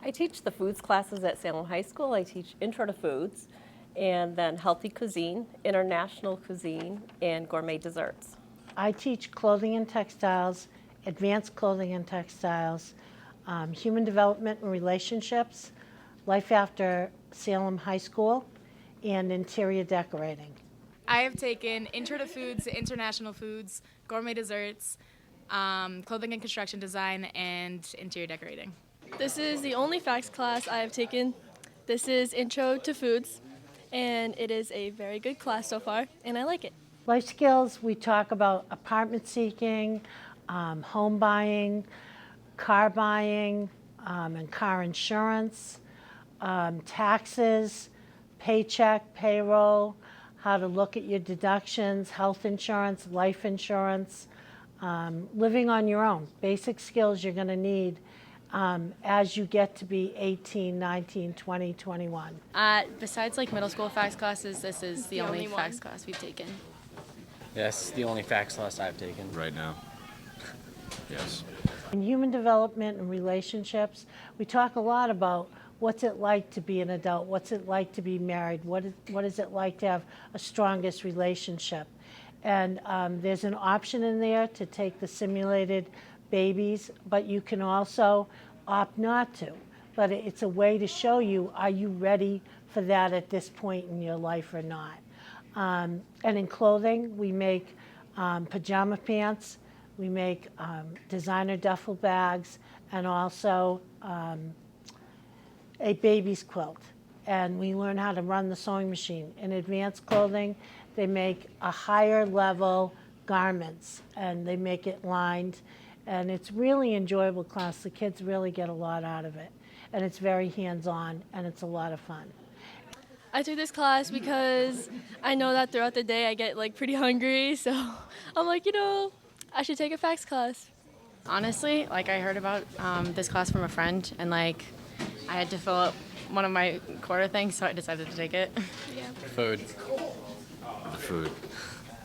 I teach the foods classes at Salem High School. I teach Intro to Foods, and then Healthy Cuisine, International Cuisine, and Gourmet Desserts. I teach clothing and textiles, advanced clothing and textiles, human development and relationships, life after Salem High School, and interior decorating. I have taken Intro to Foods, International Foods, Gourmet Desserts, Clothing and Construction Design, and Interior Decorating. This is the only facts class I have taken. This is Intro to Foods, and it is a very good class so far, and I like it. Life skills, we talk about apartment seeking, home buying, car buying, and car insurance, taxes, paycheck, payroll, how to look at your deductions, health insurance, life insurance, living on your own. Basic skills you're going to need as you get to be 18, 19, 20, 21. Besides like middle school facts classes, this is the only facts class we've taken. Yes, the only facts class I've taken. Right now. Yes. In human development and relationships, we talk a lot about what's it like to be an adult, what's it like to be married, what is it like to have a strongest relationship. And there's an option in there to take the simulated babies, but you can also opt not to. But it's a way to show you, are you ready for that at this point in your life or not? And in clothing, we make pajama pants, we make designer duffel bags, and also a baby's quilt. And we learn how to run the sewing machine. In advanced clothing, they make a higher level garments, and they make it lined. And it's really enjoyable class. The kids really get a lot out of it. And it's very hands-on, and it's a lot of fun. I took this class because I know that throughout the day I get like pretty hungry, so I'm like, I should take a facts class. Honestly, like I heard about this class from a friend, and like I had to fill up one of my quarter things, so I decided to take it. Yeah. Food. The food.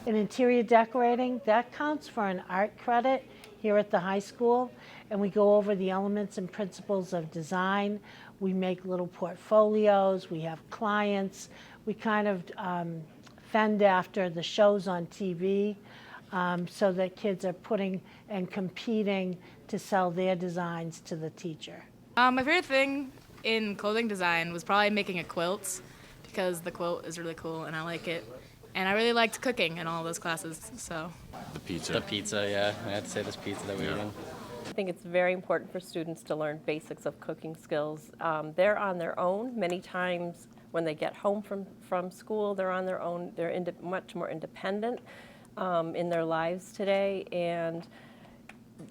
In interior decorating, that counts for an art credit here at the high school, and we go over the elements and principles of design. We make little portfolios, we have clients, we kind of fend after the shows on TV so that kids are putting and competing to sell their designs to the teacher. My favorite thing in clothing design was probably making a quilt, because the quilt is really cool and I like it. And I really liked cooking in all those classes, so. The pizza. The pizza, yeah. I had to say this pizza that we're eating. I think it's very important for students to learn basics of cooking skills. They're on their own. Many times when they get home from school, they're on their own. They're much more independent in their lives today, and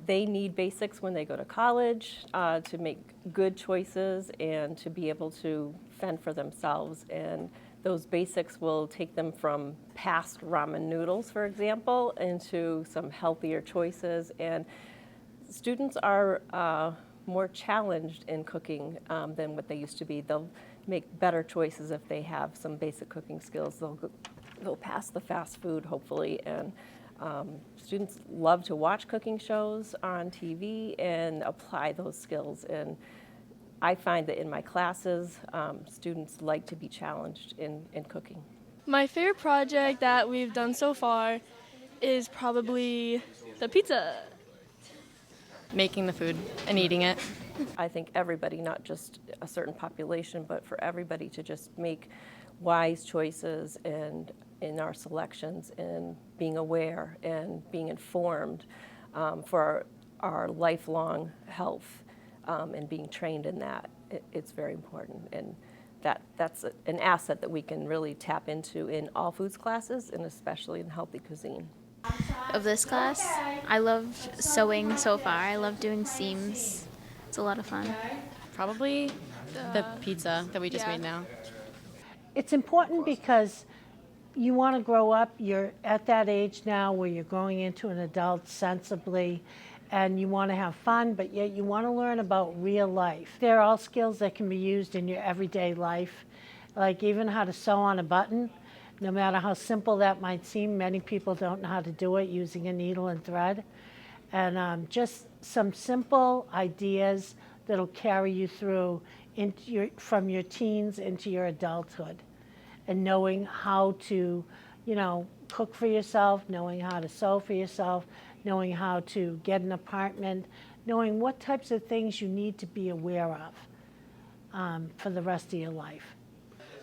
they need basics when they go to college to make good choices and to be able to fend for themselves. And those basics will take them from past ramen noodles, for example, into some healthier choices. And students are more challenged in cooking than what they used to be. They'll make better choices if they have some basic cooking skills. They'll go past the fast food, hopefully. And students love to watch cooking shows on TV and apply those skills. And I find that in my classes, students like to be challenged in cooking. My favorite project that we've done so far is probably the pizza. Making the food and eating it. I think everybody, not just a certain population, but for everybody to just make wise choices and in our selections and being aware and being informed for our lifelong health and being trained in that. It's very important, and that's an asset that we can really tap into in all foods classes and especially in healthy cuisine. Of this class, I love sewing so far. I love doing seams. It's a lot of fun. Probably the pizza that we just made now. It's important because you want to grow up. You're at that age now where you're growing into an adult sensibly, and you want to have fun, but yet you want to learn about real life. They're all skills that can be used in your everyday life, like even how to sew on a button. No matter how simple that might seem, many people don't know how to do it using a needle and thread. And just some simple ideas that'll carry you through from your teens into your adulthood. And knowing how to, cook for yourself, knowing how to sew for yourself, knowing how to get an apartment, knowing what types of things you need to be aware of for the rest of your life.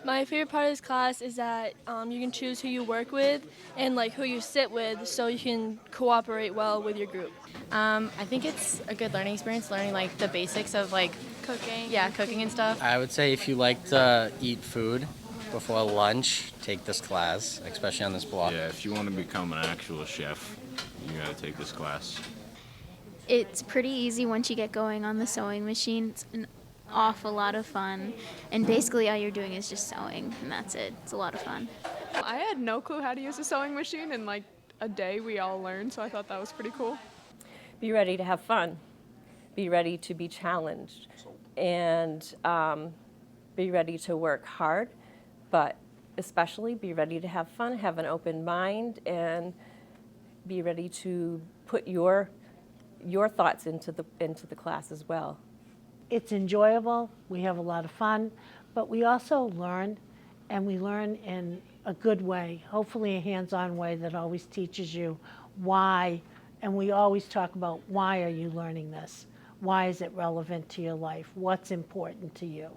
My favorite part of this class is that you can choose who you work with and like who you sit with, so you can cooperate well with your group. I think it's a good learning experience, learning like the basics of like Cooking. yeah, cooking and stuff. I would say if you like to eat food before lunch, take this class, especially on this block. Yeah, if you want to become an actual chef, you gotta take this class. It's pretty easy once you get going on the sewing machine. It's an awful lot of fun. And basically all you're doing is just sewing, and that's it. It's a lot of fun. I had no clue how to use a sewing machine, and like a day we all learned, so I thought that was pretty cool. Be ready to have fun. Be ready to be challenged. And be ready to work hard, but especially be ready to have fun, have an open mind, and be ready to put your thoughts into the class as well. It's enjoyable, we have a lot of fun, but we also learn, and we learn in a good way, hopefully a hands-on way that always teaches you why, and we always talk about why are you learning this? Why is it relevant to your life? What's important to you?